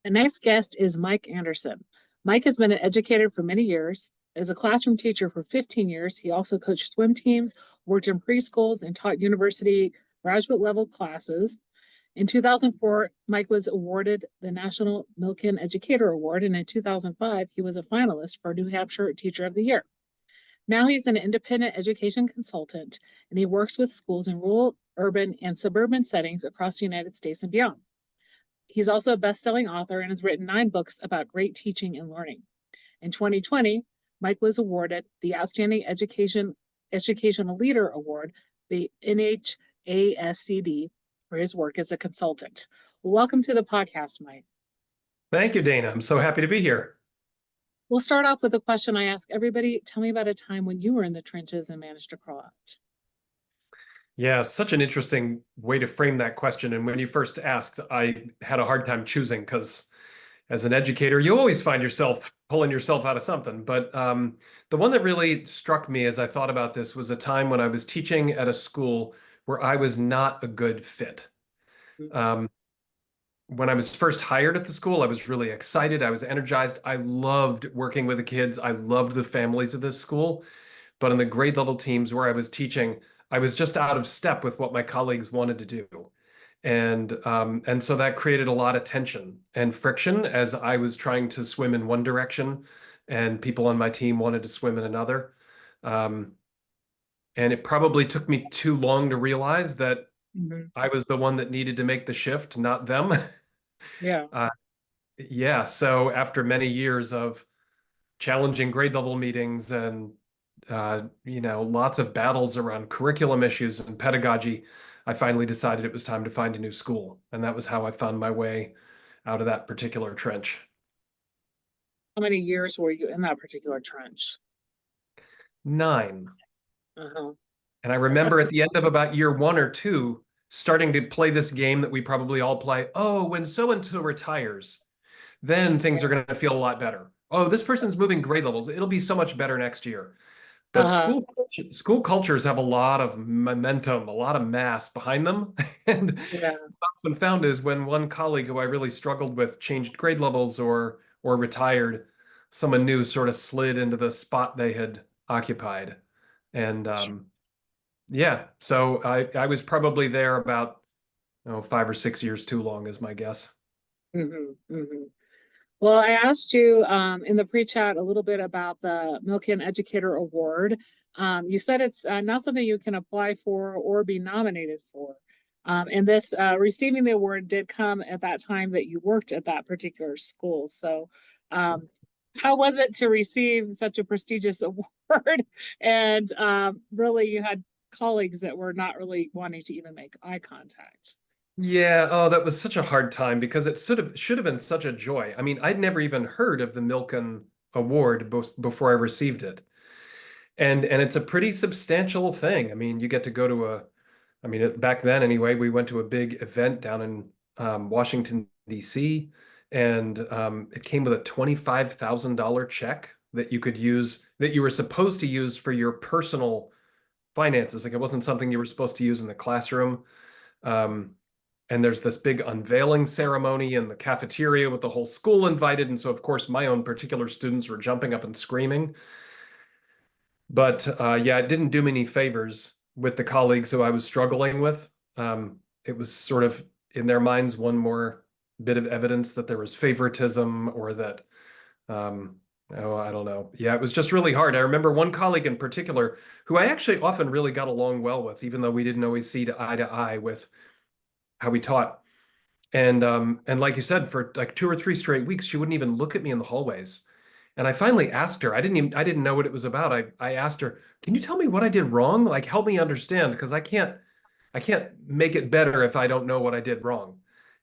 The next guest is Mike Anderson. Mike has been an educator for many years. As a classroom teacher for 15 years, he also coached swim teams, worked in preschools, and taught university graduate level classes. In 2004, Mike was awarded the National Milken Educator Award, and in 2005, he was a finalist for New Hampshire Teacher of the Year. Now he's an independent education consultant, and he works with schools in rural, urban, and suburban settings across the United States and beyond. He's also a best-selling author and has written 9 books about great teaching and learning. In 2020, Mike was awarded the Outstanding Educational Leader Award, the NHASCD, for his work as a consultant. Welcome to the podcast, Mike. Thank you, Dana. I'm so happy to be here. We'll start off with a question I ask everybody. Tell me about a time when you were in the trenches and managed to crawl out. Yeah, such an interesting way to frame that question. And when you first asked, I had a hard time choosing because as an educator, you always find yourself pulling yourself out of something. But the one that really struck me as I thought about this was a time when I was teaching at a school where I was not a good fit. When I was first hired at the school, I was really excited. I was energized. I loved working with the kids. I loved the families of this school. But in the grade level teams where I was teaching, I was just out of step with what my colleagues wanted to do. And so that created a lot of tension and friction as I was trying to swim in one direction and people on my team wanted to swim in another. And it probably took me too long to realize that I was the one that needed to make the shift, not them. Yeah. Yeah. So after many years of challenging grade level meetings and lots of battles around curriculum issues and pedagogy, I finally decided it was time to find a new school. And that was how I found my way out of that particular trench. How many years were you in that particular trench? 9. Uh-huh. And I remember at the end of about year 1 or 2, starting to play this game that we probably all play. Oh, when so-and-so retires, then things are going to feel a lot better. Oh, this person's moving grade levels. It'll be so much better next year. But school cultures have a lot of momentum, a lot of mass behind them. And Yeah. what I've often found is when one colleague who I really struggled with changed grade levels or retired, someone new sort of slid into the spot they had occupied. And yeah, so I was probably there about 5 or 6 years too long is my guess. Well, I asked you in the pre-chat a little bit about the Milken Educator Award. You said it's not something you can apply for or be nominated for. And this receiving the award did come at that time that you worked at that particular school. So how was it to receive such a prestigious award? And really, you had colleagues that were not really wanting to even make eye contact. Yeah, oh, that was such a hard time because it should have been such a joy. I mean, I'd never even heard of the Milken Award before I received it. And it's a pretty substantial thing. I mean, you get to go to back then anyway, we went to a big event down in Washington, D.C., and it came with a $25,000 check that you could use, that you were supposed to use for your personal finances. Like it wasn't something you were supposed to use in the classroom. And there's this big unveiling ceremony in the cafeteria with the whole school invited. And so, of course, my own particular students were jumping up and screaming. But yeah, it didn't do me any favors with the colleagues who I was struggling with. It was sort of, in their minds, one more bit of evidence that there was favoritism or that, I don't know. Yeah, it was just really hard. I remember one colleague in particular who I actually often really got along well with, even though we didn't always see eye to eye with how we taught. And like you said, for like 2 or 3 straight weeks, she wouldn't even look at me in the hallways. And I finally asked her, I didn't know what it was about. I asked her, can you tell me what I did wrong? Like, help me understand, because I can't make it better if I don't know what I did wrong.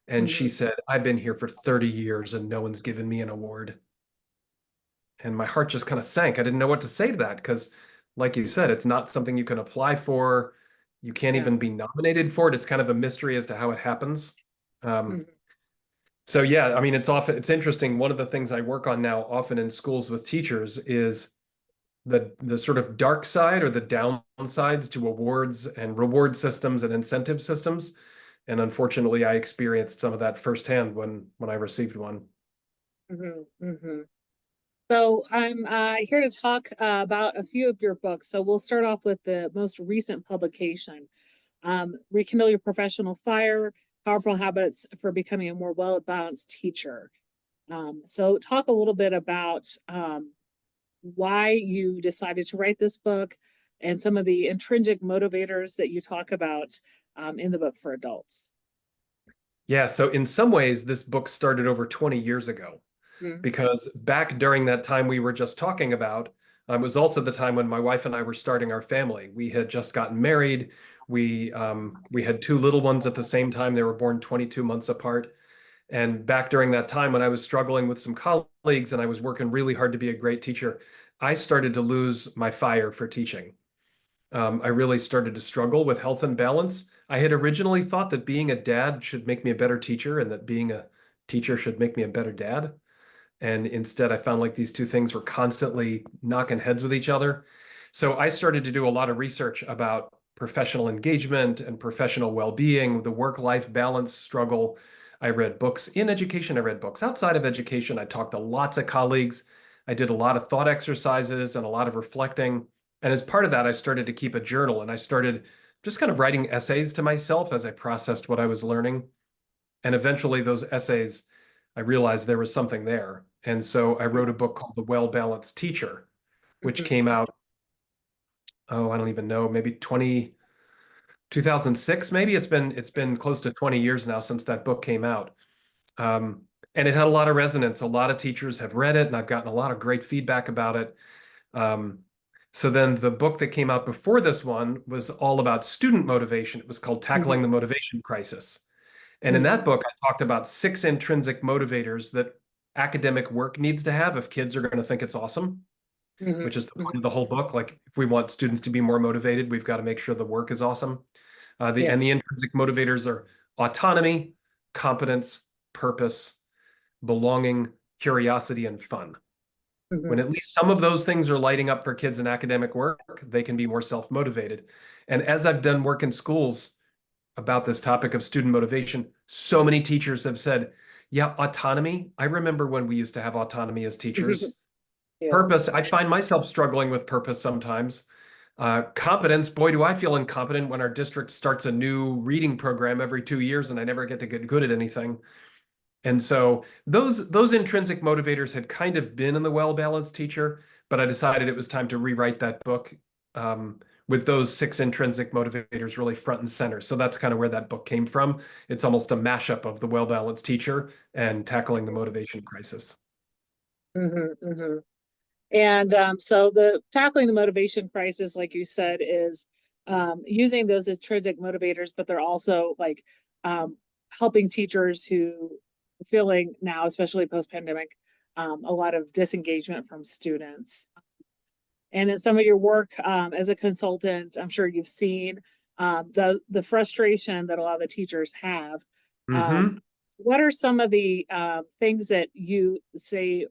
And she said, I've been here for 30 years and no one's given me an award. And my heart just kind of sank. I didn't know what to say to that because, like you said, it's not something you can apply for. You can't even be nominated for it. It's kind of a mystery as to how it happens. So yeah, I mean, it's interesting. One of the things I work on now often in schools with teachers is the sort of dark side or the downsides to awards and reward systems and incentive systems. And unfortunately, I experienced some of that firsthand when I received one. So I'm here to talk about a few of your books. So we'll start off with the most recent publication, Rekindle Your Professional Fire, Powerful Habits for Becoming a More Well-Balanced Teacher. So talk a little bit about why you decided to write this book and some of the intrinsic motivators that you talk about in the book for adults. Yeah, so in some ways, this book started over 20 years ago, Mhm. because back during that time we were just talking about, was also the time when my wife and I were starting our family. We had just gotten married. We had two little ones at the same time. They were born 22 months apart. And back during that time when I was struggling with some colleagues and I was working really hard to be a great teacher, I started to lose my fire for teaching. I really started to struggle with health and balance. I had originally thought that being a dad should make me a better teacher and that being a teacher should make me a better dad. And instead, I found like these two things were constantly knocking heads with each other. So I started to do a lot of research about professional engagement and professional well-being, the work-life balance struggle. I read books in education. I read books outside of education. I talked to lots of colleagues. I did a lot of thought exercises and a lot of reflecting. And as part of that, I started to keep a journal and I started just kind of writing essays to myself as I processed what I was learning. And eventually those essays, I realized there was something there. And so I wrote a book called The Well-Balanced Teacher, which Mhm. came out, oh, I don't even know, maybe 2006, maybe. It's been close to 20 years now since that book came out. And it had a lot of resonance. A lot of teachers have read it, and I've gotten a lot of great feedback about it. Um, so then the book that came out before this one was all about student motivation. It was called Tackling the Mhm. Motivation Crisis. And in Mhm. that book, I talked about 6 intrinsic motivators that academic work needs to have if kids are going to think it's awesome, Mhm. which is the point Mhm. of the whole book. Like, if we want students to be more motivated, we've got to make sure the work is awesome. Yes. The intrinsic motivators are autonomy, competence, purpose, belonging, curiosity, and fun. When Mhm. at least some of those things are lighting up for kids in academic work, they can be more self-motivated. And as I've done work in schools about this topic of student motivation, so many teachers have said, yeah, autonomy. I remember when we used to have autonomy as teachers. Yeah. Purpose, I find myself struggling with purpose sometimes. Competence, boy, do I feel incompetent when our district starts a new reading program every 2 years and I never get to get good at anything. And so those intrinsic motivators had kind of been in the well-balanced teacher, but I decided it was time to rewrite that book, with those 6 intrinsic motivators really front and center. So that's kind of where that book came from. It's almost a mashup of the well-balanced teacher and tackling the motivation crisis. And so the tackling the motivation crisis, like you said, is using those intrinsic motivators, but they're also like helping teachers who are feeling now, especially post-pandemic, a lot of disengagement from students. And in some of your work as a consultant, I'm sure you've seen the frustration that a lot of the teachers have. Um, Hmm. what are some of the things that you say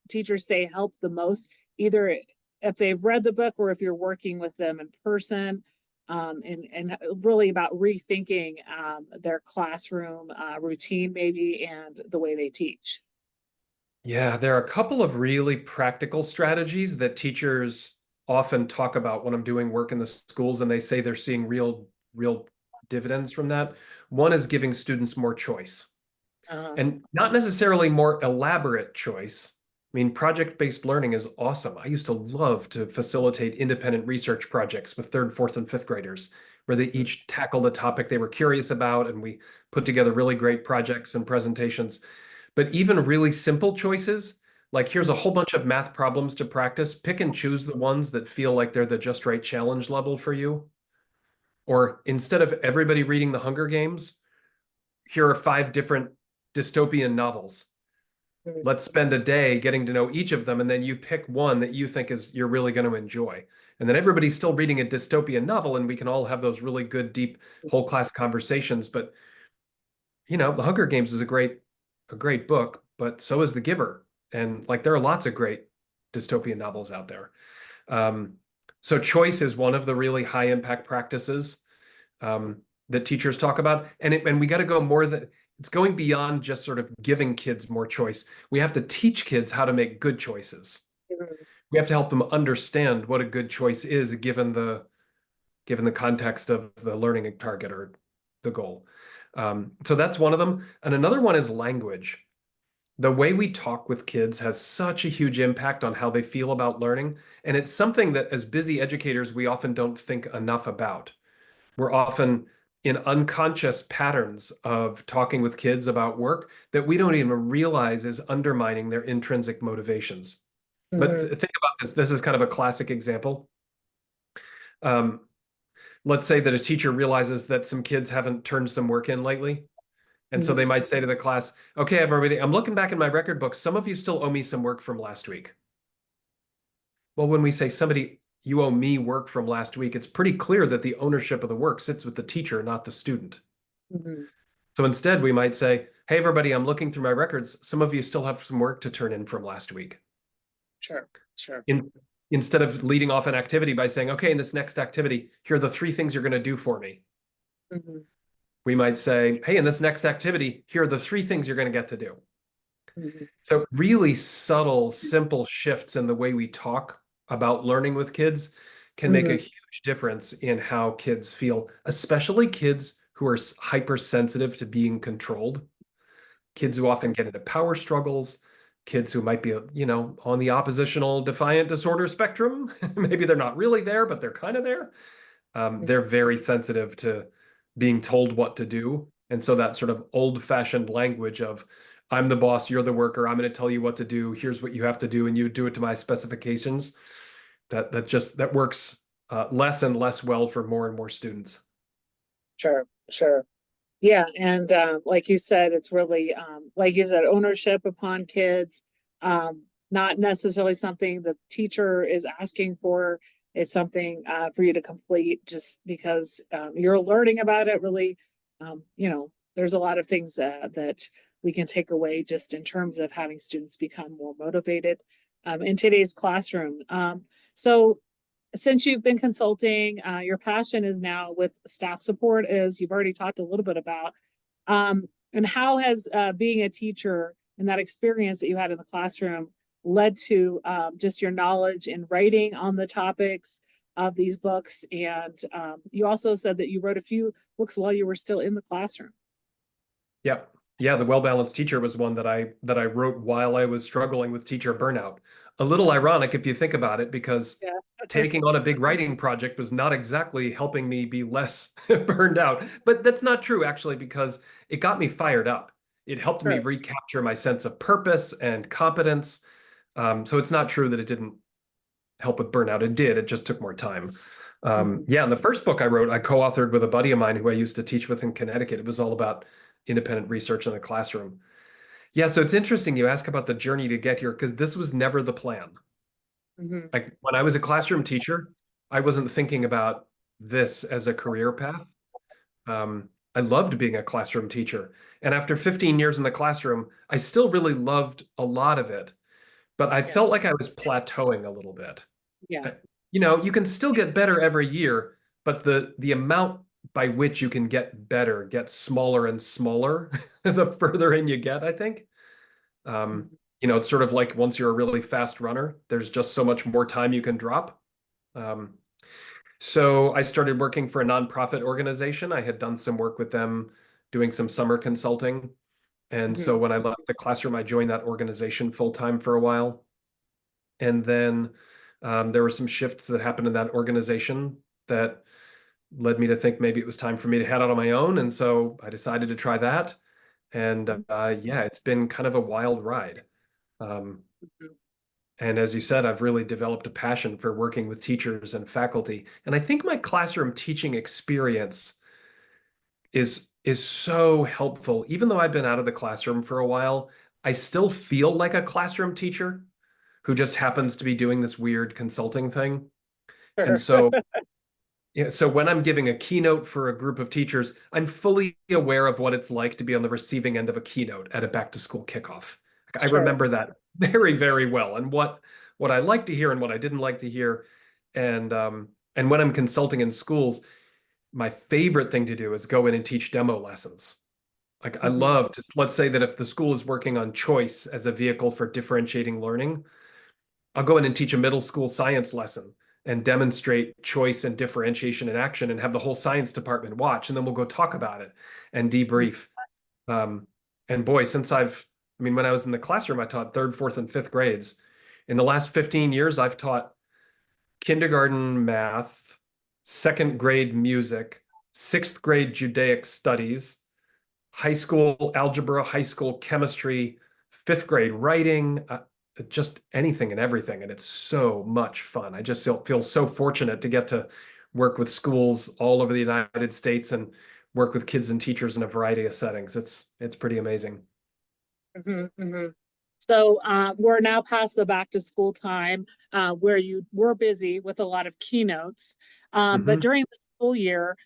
teachers say help the most, either if they've read the book or if you're working with them in person, and really about rethinking their classroom routine maybe and the way they teach? Yeah, there are a couple of really practical strategies that teachers often talk about when I'm doing work in the schools, and they say they're seeing real dividends from that. One is giving students more choice, Uh, and not necessarily more elaborate choice. I mean, project-based learning is awesome. I used to love to facilitate independent research projects with third, fourth, and fifth graders, where they each tackled a topic they were curious about, and we put together really great projects and presentations. But even really simple choices, like here's a whole bunch of math problems to practice, pick and choose the ones that feel like they're the just right challenge level for you. Or instead of everybody reading the Hunger Games, here are 5 different dystopian novels. Let's spend a day getting to know each of them, and then you pick one that you think is you're really going to enjoy. And then everybody's still reading a dystopian novel, and we can all have those really good, deep whole class conversations. But The Hunger Games is a great book, but so is The Giver. And like there are lots of great dystopian novels out there. Um, so choice is one of the really high impact practices. Um, that teachers talk about. And we got to go more than it's going beyond just sort of giving kids more choice. We have to teach kids how to make good choices. Mhm. We have to help them understand what a good choice is given the context of the learning target or the goal. So that's one of them. And another one is language. The way we talk with kids has such a huge impact on how they feel about learning. And it's something that as busy educators, we often don't think enough about. We're often in unconscious patterns of talking with kids about work that we don't even realize is undermining their intrinsic motivations. But Mhm. think about this. This is kind of a classic example. Um, let's say that a teacher realizes that some kids haven't turned some work in lately. And so they Mhm. might say to the class, okay, everybody, I'm looking back in my record book. Some of you still owe me some work from last week. Well, when we say somebody, you owe me work from last week, it's pretty clear that the ownership of the work sits with the teacher, not the student. Mhm. So instead, we might say, hey, everybody, I'm looking through my records. Some of you still have some work to turn in from last week. Sure. Sure. Instead of leading off an activity by saying, okay, in this next activity, here are the 3 things you're going to do for me. Mhm. We might say, hey, in this next activity, here are the 3 things you're going to get to do. Mhm. So really subtle, simple shifts in the way we talk about learning with kids can make a Mhm. huge difference in how kids feel, especially kids who are hypersensitive to being controlled, kids who often get into power struggles, kids who might be, on the oppositional defiant disorder spectrum. Maybe they're not really there, but they're kind of there. They're very sensitive to being told what to do. And so that sort of old-fashioned language of, I'm the boss, you're the worker, I'm going to tell you what to do, here's what you have to do, and you do it to my specifications, that works less and less well for more and more students. Sure. Sure. Yeah, and like you said, it's really like you said, ownership upon kids. Not necessarily something the teacher is asking for. It's something for you to complete just because you're learning about it. Really, there's a lot of things that we can take away just in terms of having students become more motivated in today's classroom. So since you've been consulting, your passion is now with staff support, as you've already talked a little bit about. And how has being a teacher and that experience that you had in the classroom led to just your knowledge in writing on the topics of these books? And you also said that you wrote a few books while you were still in the classroom. Yeah. Yeah, the well-balanced teacher was one that I wrote while I was struggling with teacher burnout. A little ironic if you think about it, because Yeah. taking on a big writing project was not exactly helping me be less burned out. But that's not true, actually, because it got me fired up. It helped me Sure. recapture my sense of purpose and competence. So it's not true that it didn't help with burnout. It did. It just took more time. Mhm. Yeah, and the first book I wrote, I co-authored with a buddy of mine who I used to teach with in Connecticut. It was all about independent research in the classroom. Yeah, so it's interesting you ask about the journey to get here because this was never the plan. Mhm. Like when I was a classroom teacher, I wasn't thinking about this as a career path. I loved being a classroom teacher. And after 15 years in the classroom, I still really loved a lot of it, but I Yeah. felt like I was plateauing a little bit. Yeah. Uh, you can still get better every year, but the amount by which you can get better gets smaller and smaller the further in you get, I think. Um, Mhm. it's sort of like once you're a really fast runner, there's just so much more time you can drop. Um, so I started working for a nonprofit organization. I had done some work with them doing some summer consulting. And so Mhm. when I left the classroom, I joined that organization full time for a while. And then there were some shifts that happened in that organization that led me to think maybe it was time for me to head out on my own. And so I decided to try that. And yeah, it's been kind of a wild ride. Um, Mhm. and as you said, I've really developed a passion for working with teachers and faculty. And I think my classroom teaching experience is so helpful. Even though I've been out of the classroom for a while, I still feel like a classroom teacher who just happens to be doing this weird consulting thing. And Sure. so, yeah, so when I'm giving a keynote for a group of teachers, I'm fully aware of what it's like to be on the receiving end of a keynote at a back to school kickoff. I Sure. remember that very, very well, and what I liked to hear and what I didn't like to hear. And when I'm consulting in schools, my favorite thing to do is go in and teach demo lessons. Like I Mhm. love to, let's say that if the school is working on choice as a vehicle for differentiating learning, I'll go in and teach a middle school science lesson and demonstrate choice and differentiation in action and have the whole science department watch, and then we'll go talk about it and debrief. Um, and boy, I mean, when I was in the classroom, I taught third, fourth, and fifth grades. In the last 15 years, I've taught kindergarten math, second grade music, sixth grade Judaic studies, high school algebra, high school chemistry, fifth grade writing, just anything and everything. And it's so much fun. I just feel so fortunate to get to work with schools all over the United States and work with kids and teachers in a variety of settings. It's pretty amazing. Mhm, mhm. So we're now past the back to school time where you were busy with a lot of keynotes. But Mhm. during the school year,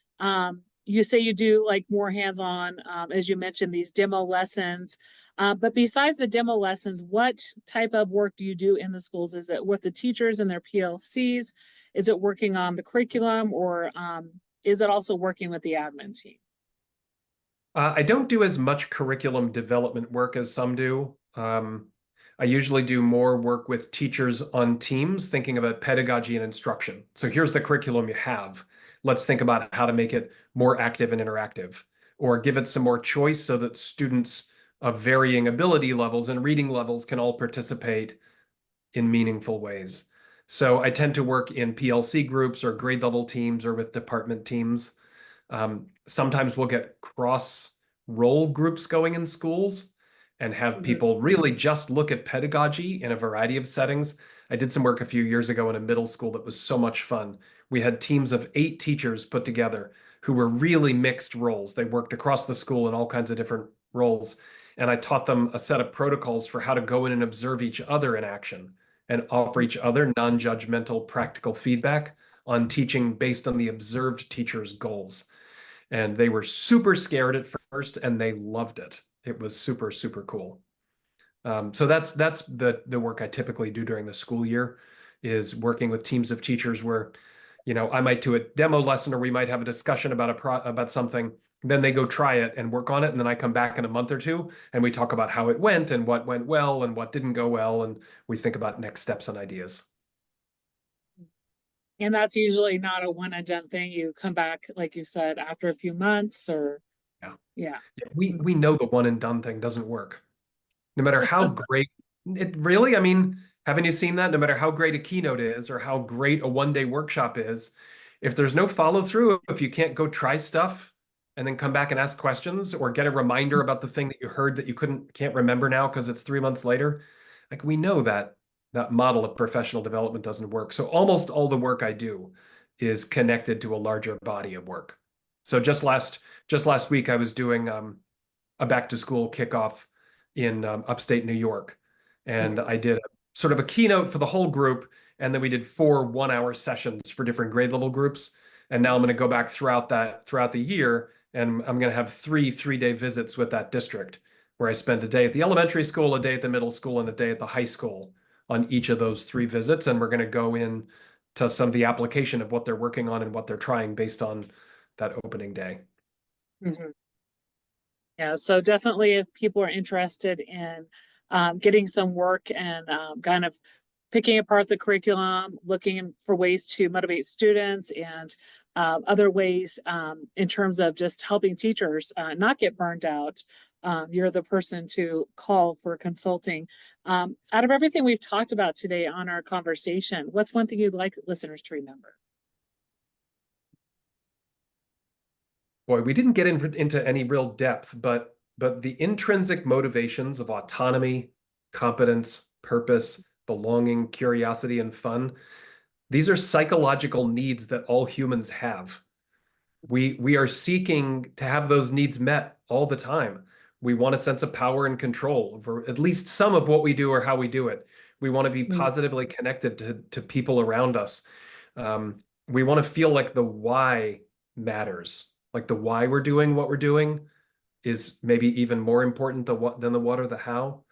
you say you do like more hands-on, as you mentioned, these demo lessons. But besides the demo lessons, what type of work do you do in the schools? Is it with the teachers and their PLCs? Is it working on the curriculum, or is it also working with the admin team? I don't do as much curriculum development work as some do. I usually do more work with teachers on teams thinking about pedagogy and instruction. So here's the curriculum you have. Let's think about how to make it more active and interactive, or give it some more choice so that students of varying ability levels and reading levels can all participate in meaningful ways. So I tend to work in PLC groups or grade level teams or with department teams. Sometimes we'll get cross role groups going in schools and have Mhm. people really just look at pedagogy in a variety of settings. I did some work a few years ago in a middle school that was so much fun. We had teams of 8 teachers put together who were really mixed roles. They worked across the school in all kinds of different roles. And I taught them a set of protocols for how to go in and observe each other in action and offer each other non-judgmental practical feedback on teaching based on the observed teacher's goals. And they were super scared at first, and they loved it. It was super, super cool. So that's the work I typically do during the school year, is working with teams of teachers where, I might do a demo lesson or we might have a discussion about about something. Then they go try it and work on it, and then I come back in a month or two and we talk about how it went and what went well and what didn't go well, and we think about next steps and ideas. And that's usually not a one and done thing. You come back, like you said, after a few months or Yeah. yeah. Yeah, we know the one and done thing doesn't work. No matter how great it really, I mean, haven't you seen that? No matter how great a keynote is or how great a 1 day workshop is, if there's no follow through, if you can't go try stuff and then come back and ask questions or get a reminder about the thing that you heard that you can't remember now because it's 3 months later, like we know that that model of professional development doesn't work. So almost all the work I do is connected to a larger body of work. So just last week I was doing a back to school kickoff in upstate New York. And Mhm. I did sort of a keynote for the whole group. And then we did 4 1-hour sessions for different grade level groups. And now I'm going to go back throughout the year, and I'm going to have 3 3-day visits with that district where I spend a day at the elementary school, a day at the middle school, and a day at the high school on each of those 3 visits. And we're going to go in to some of the application of what they're working on and what they're trying based on that opening day. Mhm. Yeah, so definitely if people are interested in getting some work and kind of picking apart the curriculum, looking for ways to motivate students and other ways in terms of just helping teachers not get burned out, you're the person to call for consulting. Out of everything we've talked about today on our conversation, what's one thing you'd like listeners to remember? Boy, we didn't get into any real depth, but the intrinsic motivations of autonomy, competence, purpose, belonging, curiosity, and fun, these are psychological needs that all humans have. We are seeking to have those needs met all the time. We want a sense of power and control over at least some of what we do or how we do it. We want to be Mm, positively connected to people around us. We want to feel like the why matters, like the why we're doing what we're doing is maybe even more important than the what or the how.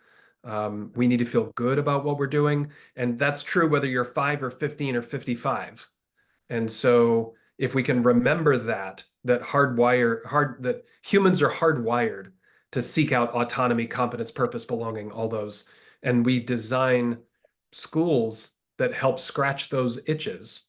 We need to feel good about what we're doing, and that's true whether you're 5 or 15 or 55. And so if we can remember that that humans are hardwired to seek out autonomy, competence, purpose, belonging, all those, and we design schools that help scratch those itches,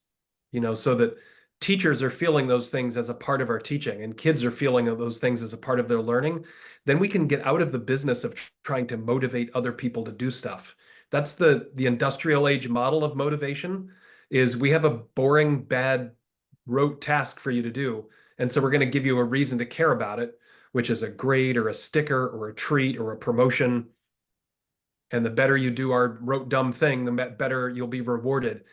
so that teachers are feeling those things as a part of our teaching and kids are feeling those things as a part of their learning, then we can get out of the business of trying to motivate other people to do stuff. That's the industrial age model of motivation, is we have a boring, bad, rote task for you to do. And so we're going to give you a reason to care about it, which is a grade or a sticker or a treat or a promotion. And the better you do our rote dumb thing, the better you'll be rewarded.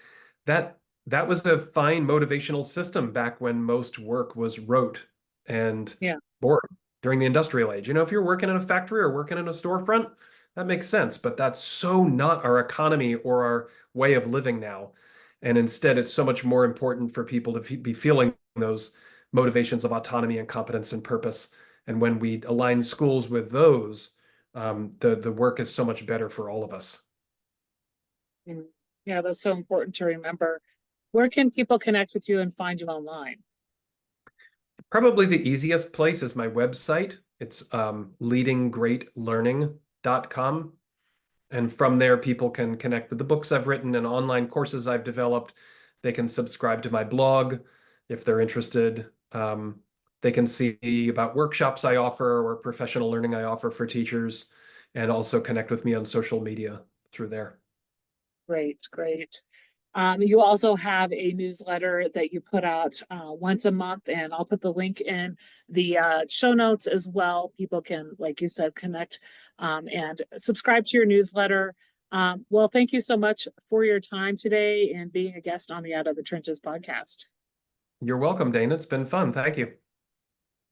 That was a fine motivational system back when most work was rote and Yeah. boring during the industrial age. If you're working in a factory or working in a storefront, that makes sense, but that's so not our economy or our way of living now. And instead, it's so much more important for people to be feeling those motivations of autonomy and competence and purpose. And when we align schools with those, the work is so much better for all of us. Yeah, that's so important to remember. Where can people connect with you and find you online? Probably the easiest place is my website. It's leadinggreatlearning.com. And from there, people can connect with the books I've written and online courses I've developed. They can subscribe to my blog if they're interested. They can see about workshops I offer or professional learning I offer for teachers, and also connect with me on social media through there. Great, great. You also have a newsletter that you put out once a month, and I'll put the link in the show notes as well. People can, like you said, connect and subscribe to your newsletter. Well, thank you so much for your time today and being a guest on the Out of the Trenches podcast. You're welcome, Dana. It's been fun. Thank you.